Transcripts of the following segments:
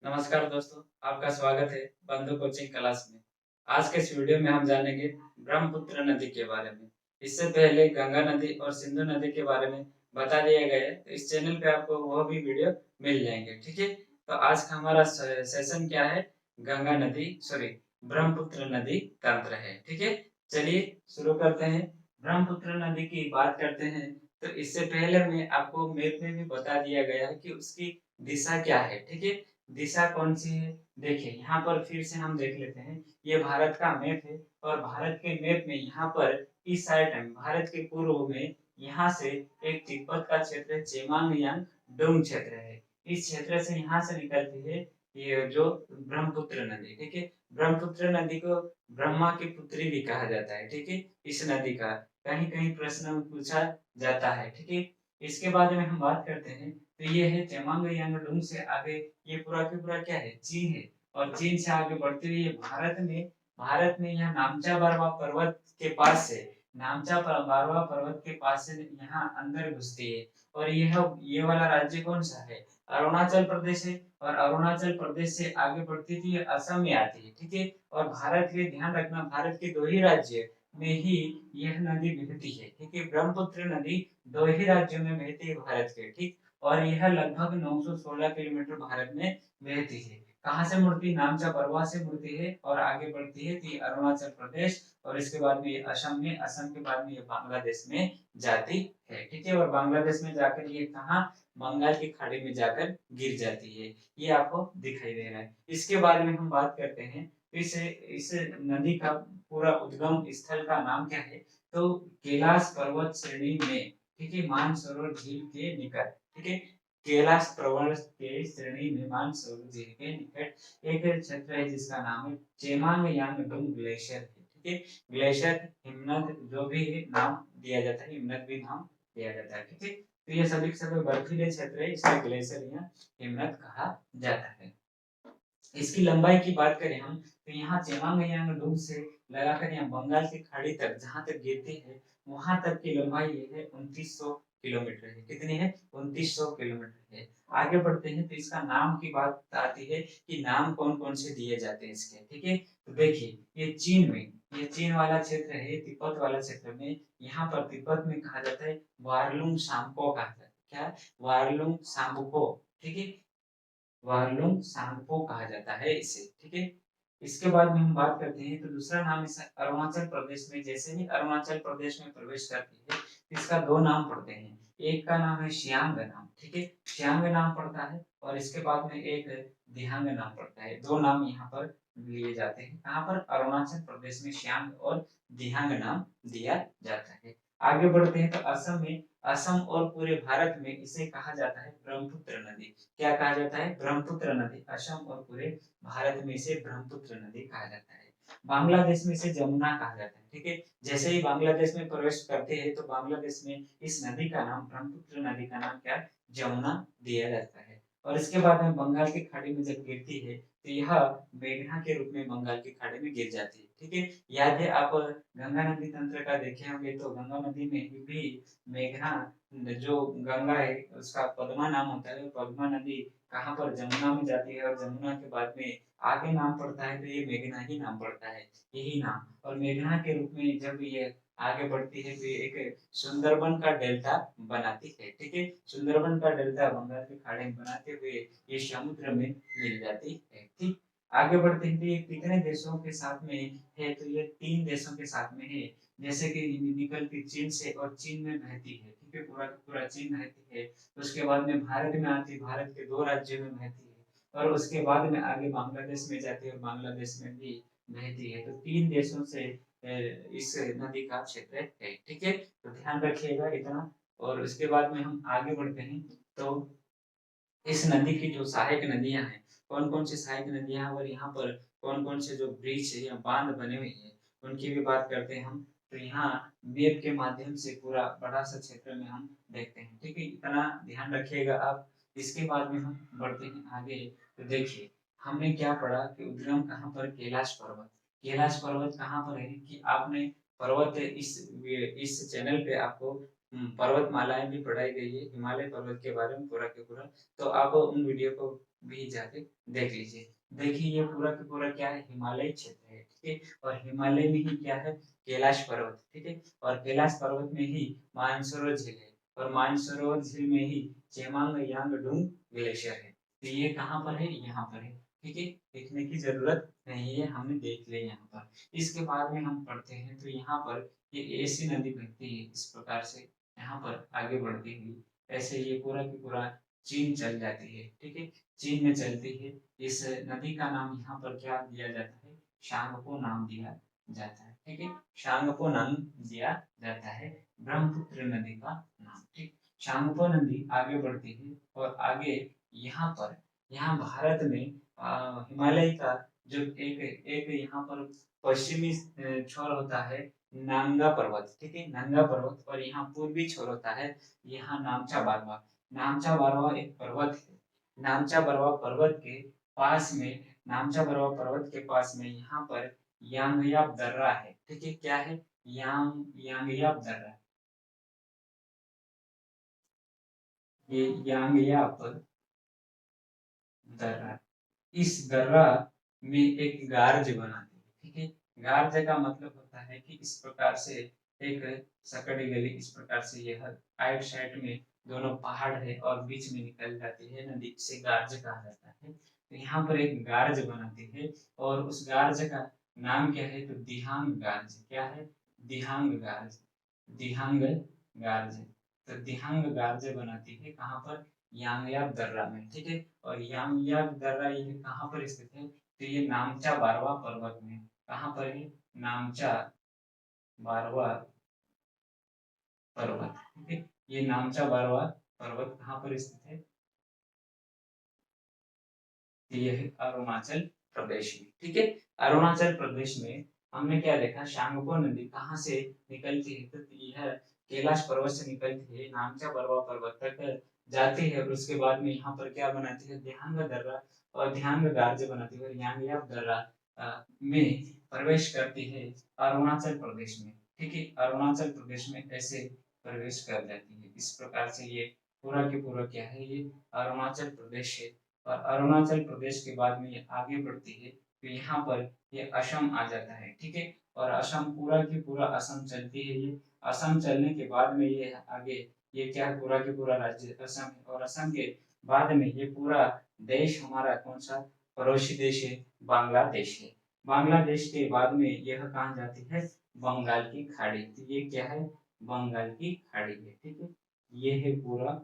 नमस्कार दोस्तों, आपका स्वागत है बंधु कोचिंग क्लास में। आज के इस वीडियो में हम जानेंगे ब्रह्मपुत्र नदी के बारे में। इससे पहले गंगा नदी और सिंधु नदी के बारे में बता दिया गया है, तो इस चैनल पे आपको वह भी वीडियो मिल जाएंगे, ठीक है। तो आज का हमारा सेशन क्या है? गंगा नदी सॉरी ब्रह्मपुत्र नदी तंत्र है, ठीक है। चलिए शुरू करते हैं। ब्रह्मपुत्र नदी की बात करते हैं, तो इससे पहले मैं आपको मैप में भी बता दिया गया है कि उसकी दिशा क्या है, ठीक है। दिशा कौन सी है? देखिए यहाँ पर फिर से हम देख लेते हैं। ये भारत का मैप है और भारत के मैप में यहाँ पर इस साइड में भारत के पूर्व में यहाँ से एक तिब्बत का क्षेत्र चेमांगयांग डोंग क्षेत्र है। इस क्षेत्र से यहाँ से निकलती है ये जो ब्रह्मपुत्र नदी, ठीक है। ब्रह्मपुत्र नदी को ब्रह्मा की पुत्री भी कहा जाता है, ठीक है। इस नदी का कहीं कहीं प्रश्न में पूछा जाता है, ठीक है। इसके बाद में हम बात करते हैं, तो ये है चेमांग डोंग से आगे ये पूरा का पूरा क्या है? चीन है। और चीन से आगे बढ़ते हुए ये भारत में यहाँ नामचा बारवा पर्वत के पास से बारवा पर्वत के पास से यहाँ अंदर घुसती है। और ये वाला राज्य कौन सा है? अरुणाचल प्रदेश है। और अरुणाचल प्रदेश से आगे बढ़ती थी ये असम में आती है, ठीक है। और भारत के ध्यान रखना, भारत के दो ही राज्य में ही यह नदी बहती है, ठीक है। ब्रह्मपुत्र नदी दो ही राज्यों में बहती है भारत के, ठीक। और यह लगभग 916 किलोमीटर भारत में बहती है। कहाँ से मुड़ती? नामचा बरवा से मुड़ती है और आगे बढ़ती है तो ये अरुणाचल प्रदेश और इसके बाद में ये असम में, असम के बाद में ये बांग्लादेश में जाती है, ठीक है। और बांग्लादेश में जाकर ये कहाँ? बंगाल की खाड़ी में जाकर गिर जाती है। ये आपको दिखाई दे रहा है। इसके बाद में हम बात करते हैं, इस नदी का पूरा उद्गम स्थल का नाम क्या है? तो कैलाश पर्वत श्रेणी में, ठीक है, मानसरोवर झील के निकट, ठीक है। कैलाश पर्वत के श्रेणी में मानसरोवर झील के निकट एक क्षेत्र है जिसका नाम है चेमांगयांगडोंग ग्लेशियर है, ठीक है। ग्लेशियर हिमनद जो भी है नाम दिया जाता है, हिमनद भी नाम दिया जाता है, ठीक है। तो ये सभी के सभी बर्फीले क्षेत्र है, इसलिए ग्लेशियर या हिमनद कहा जाता है। इसकी लंबाई की बात करें हम, तो यहाँ चेमांगयांगडोंग से लगाकर यहाँ बंगाल की खाड़ी तक जहां तक गिरती है वहां तक की लंबाई ये है 2900 किलोमीटर है। कितनी है? 2900 किलोमीटर है। आगे बढ़ते हैं तो इसका नाम की बात आती है कि नाम कौन कौन से दिए जाते हैं इसके, ठीक है। तो देखिए ये चीन में, ये चीन वाला क्षेत्र है, तिब्बत वाला क्षेत्र में, यहाँ पर तिब्बत में कहा जाता है वारलुंग सांगपो कहा जाता है। क्या? वारलुंग सांगपो, ठीक है। वारलुंग सांगपो कहा जाता है इसे, ठीक है। इसके बाद में हम बात करते हैं तो दूसरा नाम इस अरुणाचल प्रदेश में, जैसे ही अरुणाचल प्रदेश में प्रवेश करती है इसका दो नाम पड़ते हैं। एक का नाम है शियांग नाम, ठीक है, शियांग नाम पड़ता है। और इसके बाद में एक दिहांग नाम पड़ता है। दो नाम यहाँ पर लिए जाते हैं। कहाँ पर? अरुणाचल प्रदेश में शियांग और दिहांग नाम दिया जाता है। आगे बढ़ते हैं तो असम में, असम और पूरे भारत में इसे कहा जाता है ब्रह्मपुत्र नदी। क्या कहा जाता है? ब्रह्मपुत्र नदी। असम और पूरे भारत में इसे ब्रह्मपुत्र नदी कहा जाता है। बांग्लादेश में इसे जमुना कहा जाता है, ठीक है। जैसे ही बांग्लादेश में प्रवेश करते हैं तो बांग्लादेश में इस नदी का नाम, ब्रह्मपुत्र नदी का नाम क्या? जमुना दिया जाता है। और इसके बाद में बंगाल की खाड़ी में जब गिरती है तो यह मेघना के रूप में बंगाल की खाड़ी में गिर जाती है, ठीक है। याद है आप गंगा नदी तंत्र का देखे होंगे, तो गंगा नदी में भी मेघना, जो गंगा है उसका पद्मा नाम होता है, पद्मा नदी कहाँ पर? जमुना में जाती है। और जमुना के बाद में आगे नाम पड़ता है तो ये मेघना ही नाम पड़ता है, यही नाम। और मेघना के रूप में जब ये आगे बढ़ती है तो ये एक सुंदरबन का डेल्टा बनाती है, ठीक है। सुंदरबन का डेल्टा बंगाल की खाड़ी में बनाते हुए ये समुद्र में मिल जाती है, ठीक। आगे बढ़ते हैं तो ये कितने देशों के साथ में है? तो ये 3 देशों के साथ में है। जैसे कि निकलती चीन से और चीन में बहती है, ठीक है, पूरा का पूरा चीन बहती है। उसके बाद में भारत में आती है, भारत के 2 राज्यों में बहती है। और उसके बाद में आगे बांग्लादेश में जाती है और बांग्लादेश में भी बहती है। तो 3 देशों से इस नदी का क्षेत्र है, ठीक है। तो ध्यान रखिएगा इतना। और उसके बाद में हम आगे बढ़ते हैं तो इस नदी की जो सहायक नदियां हैं, कौन कौन सी सहायक नदियां हैं और यहाँ पर कौन कौन से जो ब्रिज या बांध बने हुए हैं उनकी भी बात करते हैं हम। तो यहाँ मैप के माध्यम से पूरा बड़ा सा क्षेत्र में हम देखते हैं, ठीक है। इतना ध्यान रखिएगा आप। इसके बाद में हम बढ़ते हैं आगे। तो देखिए हमने क्या पढ़ा कि उद्गम कहाँ पर? कैलाश पर्वत। कैलाश पर्वत कहाँ पर है कि आपने पर्वत इस चैनल पे आपको पर्वतमालाएं भी पढ़ाई गई है, हिमालय पर्वत के बारे में पूरा के पूरा। तो आप उन वीडियो को भी जाके देख लीजिए। देखिए ये पूरा का पूरा क्या है, हिमालय क्षेत्र है, ठीक है। और हिमालय में ही क्या है, कैलाश पर्वत, ठीक है। और कैलाश पर्वत में ही मानसरोवर झील है, और मानसरोवर झील में ही चेमांग यांगडुंग ग्लेशियर है। तो ये कहाँ पर है, यहाँ पर है, ठीक है। देखने की जरूरत नहीं है, हमने देख लिया यहाँ पर। इसके बाद में हम पढ़ते हैं तो यहाँ पर ये ऐसी नदी बहती है इस प्रकार से, यहाँ पर आगे बढ़ती हुई ऐसे ये पूरा की पूरा चीन चल जाती है, ठीक है। चीन में चलती है। इस नदी का नाम यहाँ पर क्या दिया जाता है, शांगपो नाम दिया जाता है, ठीक है। शांगपो नाम दिया जाता है ब्रह्मपुत्र नदी का नाम, ठीक। शांगपो नदी आगे बढ़ती है और आगे यहाँ पर, यहाँ भारत में हिमालय का जो एक एक यहाँ पर पश्चिमी छोर होता है नांगा पर्वत, ठीक है, नांगा पर्वत। और यहाँ पूर्वी छोर होता है यहाँ नामचा बारवा। नामचा बारवा एक पर्वत है। नामचा बारवा पर्वत के पास में, नामचा बारवा पर्वत के पास में यहाँ पर यांगयाप दर्रा है, ठीक है। क्या है, यांगयाप दर्रा। ये यांगयाप दर्रा, इस दर्रा में एक गार्ज बनाती है, ठीक है। गार्ज का मतलब होता है कि इस प्रकार से एक सकड़ी गली, इस प्रकार से यह आइट साइड में दोनों पहाड़ है और बीच में निकल जाती है नदी, से गार्ज कहा जाता है। तो यहाँ पर एक गार्ज बनाती है और उस गार्ज का नाम क्या है, तो दिहांग गार्ज। क्या है, दिहांग गार्ज, दिहांग गार्ज। तो दिहांग गार्ज बनाती है कहाँ पर, यांगयाप दर्रा में, ठीक है। और यांगयाप दर्रा ये कहाँ पर स्थित है, तो ये नामचा बारवा पर्वत में। कहाँ पर है, नामचा बारवा पर्वत, ठीक है। ये नामचा बारवा पर्वत कहाँ पर स्थित है, ये है अरुणाचल प्रदेश में, ठीक है। अरुणाचल प्रदेश में हमने क्या देखा, शांगपो नदी कहाँ से निकलती है, तो यह कैलाश पर्वत से निकलती है, नामचा बरवा पर्वत तक जाती है। और उसके बाद में यहाँ पर क्या बनाती है, ध्यांग दर्रा और ध्यांग गार्ज बनाती है, और यांगयाप दर्रा में प्रवेश करती है अरुणाचल प्रदेश में, ठीक है। अरुणाचल प्रदेश में ऐसे प्रवेश कर जाती है। इस प्रकार से ये पूरा के पूरा क्या है, ये अरुणाचल प्रदेश है। और अरुणाचल प्रदेश के बाद में ये आगे बढ़ती है तो यहाँ पर ये असम आ जाता है, ठीक है। और असम पूरा की पूरा असम चलती है। ये असम चलने के बाद में ये आगे ये क्या पूरा की पूरा राज्य असम है। और असम के बाद में ये पूरा देश हमारा कौन सा पड़ोसी देश है, बांग्लादेश है। बांग्लादेश के बाद में यह कहाँ जाती है, बंगाल की खाड़ी। तो ये क्या है, बंगाल की खाड़ी है, ठीक है। ये है पूरा,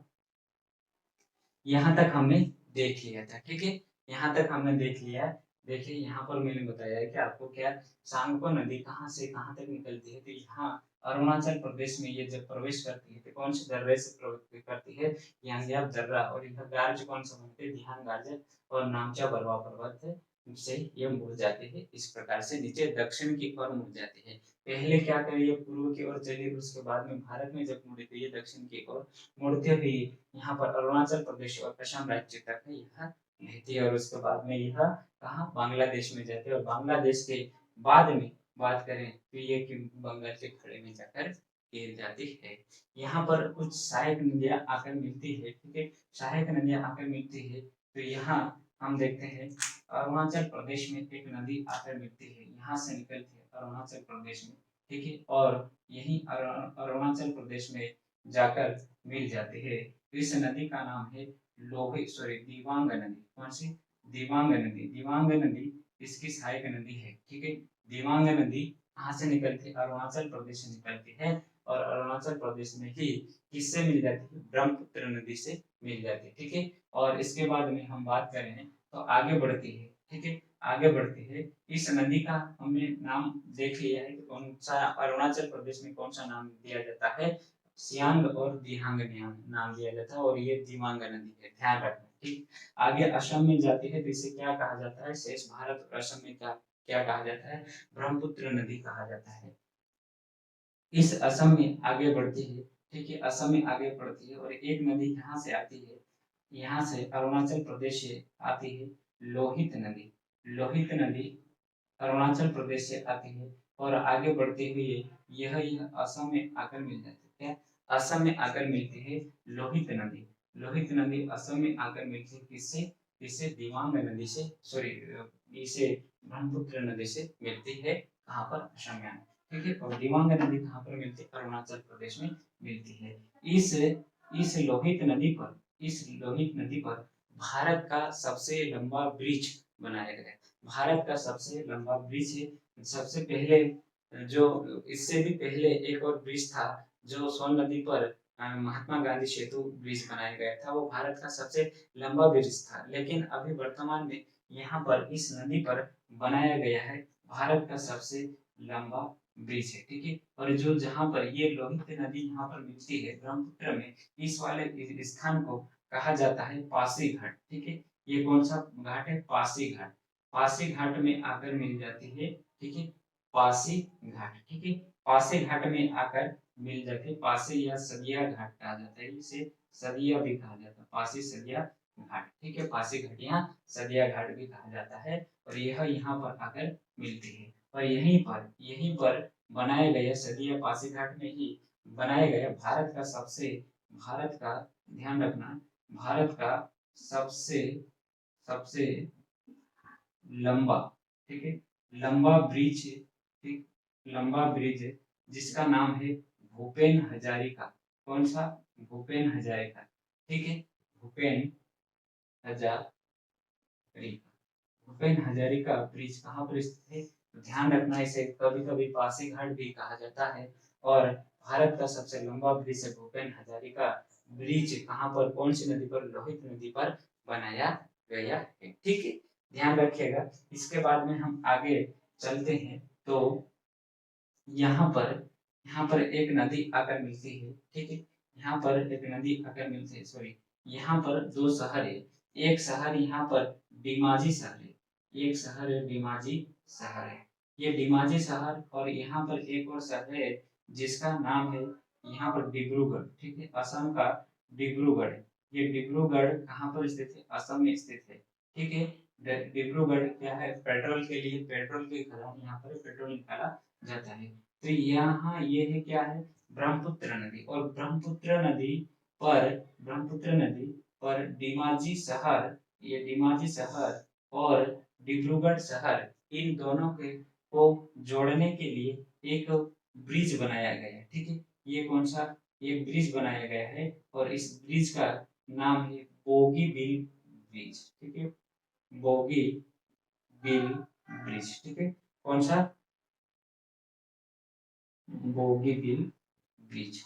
यहाँ तक हमने देख लिया था, ठीक है। यहाँ तक हमने देख लिया है। देखिए यहाँ पर मैंने बताया है कि आपको क्या, सांगपो नदी कहाँ से कहाँ तक निकलती है, तो यहाँ अरुणाचल प्रदेश में ये जब प्रवेश करती है तो कौन से दर्रे से प्रवेश करती है, यांगयाप दर्रा। और यह गार्ज कौन सा बनते हैं, ध्यान गार्ज और नामचा बरवा पर्वत से ये मुड़ जाते हैं, इस प्रकार से नीचे दक्षिण की ओर मुड़ जाते हैं। पहले क्या करिए, पूर्व की ओर चलिए, उसके बाद में भारत में जब मुड़े तो ये दक्षिण की ओर मुड़ते हुए यहाँ पर अरुणाचल प्रदेश और असम राज्य तक यह रहती है। और उसके बाद में यह कहाँ, बांग्लादेश में जाती है। और बांग्लादेश के बाद में बात करें तो ये कि बंगाल के खाड़ी में जाकर गिर जाती है। यहाँ पर कुछ सहायक नदियाँ आकर मिलती है, ठीक है। सहायक नदियाँ आकर मिलती है तो यहाँ हम देखते हैं अरुणाचल प्रदेश में एक नदी आकर मिलती है, यहाँ से निकलती है अरुणाचल प्रदेश में, ठीक है। और यही अरुणाचल प्रदेश में जाकर मिल जाती है। तो इस नदी का नाम है दिवांग नदी। कौन सी, दिवांग नदी। दिवांग नदी इसकी सहायक नदी है, ठीक है। दिवांग नदी कहाँ से निकलती है, अरुणाचल प्रदेश से निकलती है। और अरुणाचल प्रदेश में ही किससे मिल जाती है, ब्रह्मपुत्र नदी से मिल जाती है, ठीक है। और इसके बाद में हम बात करें तो आगे बढ़ती है, ठीक है। आगे बढ़ती है, इस नदी का हमने नाम देख लिया है कि कौन सा, अरुणाचल प्रदेश में कौन सा नाम दिया जाता है, सियांग और दिहांग नाम दिया जाता है। और ये दिवांग नदी है, ध्यान रखना, ठीक। आगे असम में जाती है तो इसे क्या कहा जाता है, शेष भारत और असम में क्या क्या कहा जाता है, ब्रह्मपुत्र नदी कहा जाता है। इस असम में आगे बढ़ती है, ठीक है। असम में आगे बढ़ती है और एक नदी यहाँ से आती है, यहाँ से अरुणाचल प्रदेश से आती है, लोहित नदी। लोहित नदी अरुणाचल प्रदेश से आती है। और आगे बढ़ते हुए यह असम में आकर मिल जाती है। क्या असम में आकर मिलती है लोहित नदी। लोहित नदी असम में आकर मिलती है किससे? किससे? दिबांग नदी से, सॉरी, इसे ब्रह्मपुत्र नदी से मिलती है। कहाँ पर? असम में। ठीक है। और दिबांग नदी कहाँ पर मिलती है? अरुणाचल प्रदेश में मिलती है। इस लोहित नदी पर, इस लोहित नदी पर भारत का सबसे लंबा ब्रिज बनाया गया है। भारत का सबसे लंबा ब्रिज है। सबसे पहले जो, इससे भी पहले एक और ब्रिज था जो सोन नदी पर महात्मा गांधी सेतु ब्रिज बनाया गया था, वो भारत का सबसे लंबा ब्रिज था। लेकिन अभी वर्तमान में यहाँ पर इस नदी पर बनाया गया है भारत का सबसे लंबा ब्रिज है। ठीक है। और जो जहाँ पर ये लोहित नदी यहाँ पर मिलती है ब्रह्मपुत्र में, इस वाले स्थान को कहा जाता है पासी घाट। ठीक है। ये कौन सा घाट है? पासी घाट। पासी घाट में आकर मिल जाती है। ठीक है। पासी घाट। ठीक है। पासी घाट में आकर मिल जाती है। पासी या सदिया घाट कहा जाता है, इसे सदिया भी कहा जाता है, पासी सदिया घाट। ठीक है। पासी घाट यहाँ सदिया घाट भी कहा जाता है। और यह यहाँ पर आकर मिलती है। और यहीं पर बनाया गया सदिया पासी घाट में ही बनाया गया भारत का, ध्यान रखना, भारत का सबसे सबसे लंबा, ठीक है, लंबा ब्रिज है। ठीक, लंबा ब्रिज है जिसका नाम है भूपेन हजारिका। कौन सा? भूपेन हजारिका। ठीक है। भूपेन हजारिका। भूपेन हजारिका ब्रिज कहाँ पर स्थित है? तो ध्यान रखना, इसे कभी कभी पासी घाट भी कहा जाता है। और भारत का सबसे लंबा ब्रिज है भूपेन हजारिका ब्रिज। कहाँ पर? कौन सी नदी पर? लोहित नदी पर बनाया गया है। ठीक है। ध्यान रखिएगा। इसके बाद में हम आगे चलते हैं तो यहाँ पर एक नदी आकर मिलती है। ठीक है। यहाँ पर एक नदी आकर मिलती है, सॉरी, यहाँ पर दो शहर है। एक शहर यहाँ पर डिमाजी शहर है, एक शहर है डिमाजी शहर है, ये डिमाजी शहर। और यहाँ पर एक और शहर है जिसका नाम है यहाँ पर डिब्रूगढ़। ठीक है। असम का डिब्रूगढ़। ये डिब्रूगढ़ कहाँ पर स्थित है? असम में स्थित है। ठीक है। डिब्रूगढ़ क्या है? पेट्रोल के लिए, पेट्रोल की खदान, यहाँ पर पेट्रोल निकाला जाता है। तो यहाँ ये है क्या है? ब्रह्मपुत्र नदी। और ब्रह्मपुत्र नदी पर डिमाजी शहर, ये डिमाजी शहर और डिब्रूगढ़ शहर, इन दोनों के को जोड़ने के लिए एक ब्रिज बनाया गया है। ठीक है। ये कौन सा? ये ब्रिज बनाया गया है और इस ब्रिज का नाम है बोगी बिल ब्रिज। ठीक है। Bogie bill bridge. ठीक है। कौन सा? Bogie bill bridge.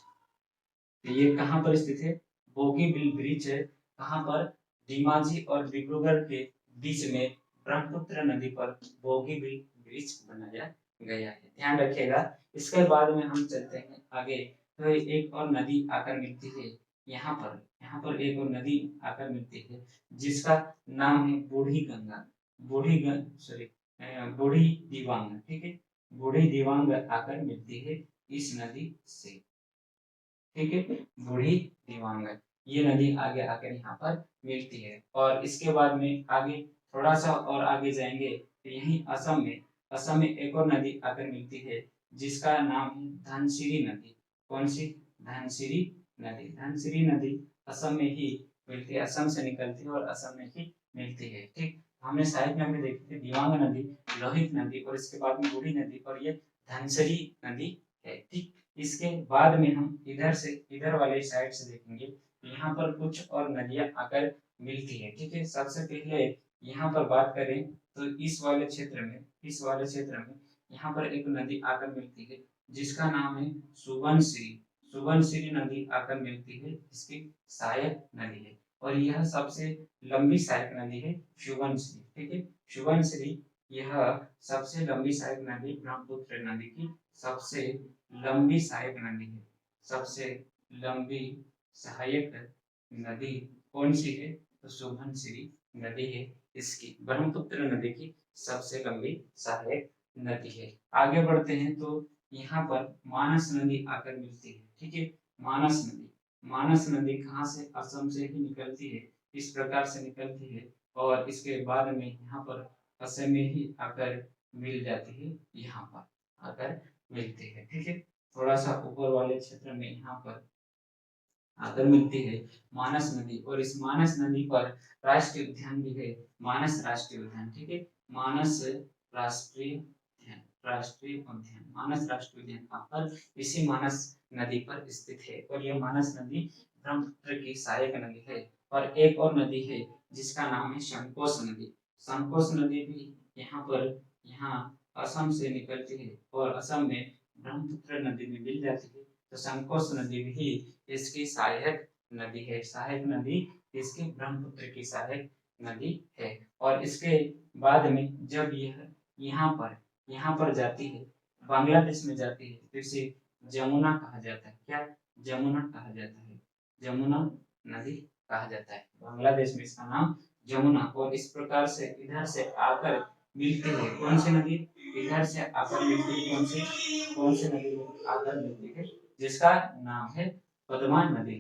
तो ये कहाँ पर स्थित है? बोगीबिल ब्रिज है कहाँ पर? धेमाजी और डिब्रूगढ़ के बीच में ब्रह्मपुत्र नदी पर बोगीबिल ब्रिज बनाया गया है। ध्यान रखिएगा। इसके बाद में हम चलते हैं आगे। तो एक और नदी आकर मिलती है यहाँ पर एक और नदी आकर मिलती है जिसका नाम है बूढ़ी गंगा। सॉरी, बूढ़ी दिबांग। ठीक है। बूढ़ी दिबांग आकर मिलती है इस नदी से। ठीक है। बूढ़ी दिबांग, ये नदी आगे आकर यहाँ पर मिलती है। और इसके बाद में आगे थोड़ा सा और आगे जाएंगे तो यही असम में एक और नदी आकर मिलती है जिसका नाम है धनसिरी नदी। कौन सी? धनसिरी नदी। धनसिरी नदी असम में ही मिलती है, असम से निकलती है और असम में ही मिलती है। ठीक, हमने साहित्य में हमने देखी थी दिबांग नदी, लोहित नदी और इसके बाद में बूढ़ी नदी और ये धनसिरी नदी है। ठीक, इसके बाद में हम इधर वाले साइड से देखेंगे तो यहाँ पर कुछ और नदियां आकर मिलती है। ठीक है। सबसे पहले यहाँ पर बात करें तो इस वाले क्षेत्र में यहाँ पर एक नदी आकर मिलती है जिसका नाम है सुबनसिरी। सुबनसिरी नदी आकर मिलती है, इसकी सहायक नदी है। और यह सबसे लंबी सहायक नदी है सुबनसिरी। ठीक है। सुबनसिरी यह सबसे लंबी सहायक नदी ब्रह्मपुत्र नदी की सबसे लंबी सहायक नदी है। सबसे लंबी सहायक नदी कौन सी है? तो सुबनसिरी नदी है, इसकी ब्रह्मपुत्र नदी की सबसे लंबी सहायक नदी है। आगे बढ़ते हैं तो यहाँ पर मानस नदी आकर मिलती है। ठीक है। मानस नदी कहाँ से? असम से ही निकलती है, इस प्रकार से निकलती है और इसके बाद में यहाँ पर असम में ही आकर मिल जाती है। यहाँ पर आकर मिलती है। ठीक है, थोड़ा सा ऊपर वाले क्षेत्र में यहाँ पर आकर मिलती है मानस नदी, और इस मानस नदी पर राष्ट्रीय उद्यान भी है, मानस राष्ट्रीय उद्यान। ठीक है, मानस राष्ट्रीय उद्यान, राष्ट्रीय उद्यान, मानस राष्ट्रीय उद्यान कहाँ पर, इसी मानस नदी पर स्थित है। और यह मानस नदी ब्रह्मपुत्र की सहायक नदी है। और एक और नदी है जिसका नाम है संकोश नदी। संकोश नदी भी यहाँ पर, यहाँ असम से निकलती है और असम में ब्रह्मपुत्र नदी में मिल जाती है। तो संकोश नदी भी इसकी सहायक नदी है। सहायक नदी इसकी ब्रह्मपुत्र की सहायक नदी है। और इसके बाद में जब यह यहाँ पर जाती है, बांग्लादेश में जाती है, तो इसे जमुना कहा जाता है। क्या, जमुना कहा जाता है, जमुना नदी कहा जाता है। बांग्लादेश में इसका नाम जमुना। और इस प्रकार से इधर से आकर मिलती है कौन सी नदी, इधर से आकर मिलती है कौन सी नदी आकर मिलती है, जिसका नाम है पद्मा नदी,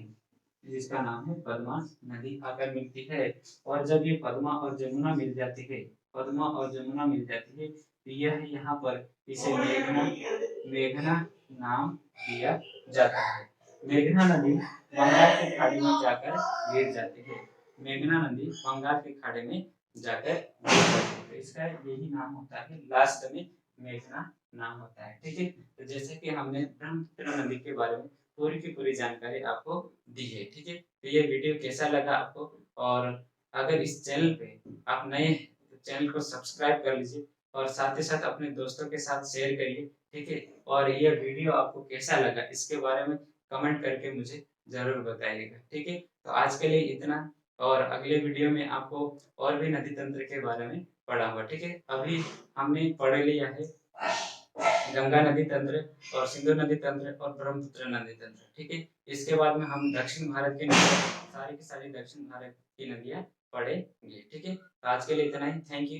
जिसका नाम है पद्मा नदी आकर मिलती है। और जब ये पद्मा और जमुना मिल जाती है, पद्मा और जमुना मिल जाती है, तो यह यहाँ पर इसे मेघना, मेघना नाम दिया जाता है। मेघना नदी बंगाल की खाड़ी में जाकर गिर जाती है। मेघना नदी बंगाल की खाड़ी में जाकर गिर जाती है, तो इसका यही नाम होता है, लास्ट में मेघना नाम होता है। ठीक है, तो जैसे कि हमने ब्रह्मपुत्र नदी के बारे में पूरी की पूरी जानकारी आपको दी है। ठीक है, तो ये वीडियो कैसा लगा आपको, और अगर इस चैनल पे आप नए हैं तो चैनल को सब्सक्राइब कर लीजिए, और साथ ही साथ अपने दोस्तों के साथ शेयर करिए। ठीक है, और ये वीडियो आपको कैसा लगा इसके बारे में कमेंट करके मुझे जरूर बताइएगा। ठीक है, तो आज के लिए इतना, और अगले वीडियो में आपको और भी नदी तंत्र के बारे में पढ़ाऊंगा। ठीक है, अभी हमने पढ़ लिया है गंगा नदी तंत्र और सिंधु नदी तंत्र और ब्रह्मपुत्र नदी तंत्र। ठीक है, इसके बाद में हम दक्षिण भारत की नदियाँ, सारी की सारी दक्षिण भारत की नदियाँ पढ़ेंगे। ठीक है, तो आज के लिए इतना ही। Thank you.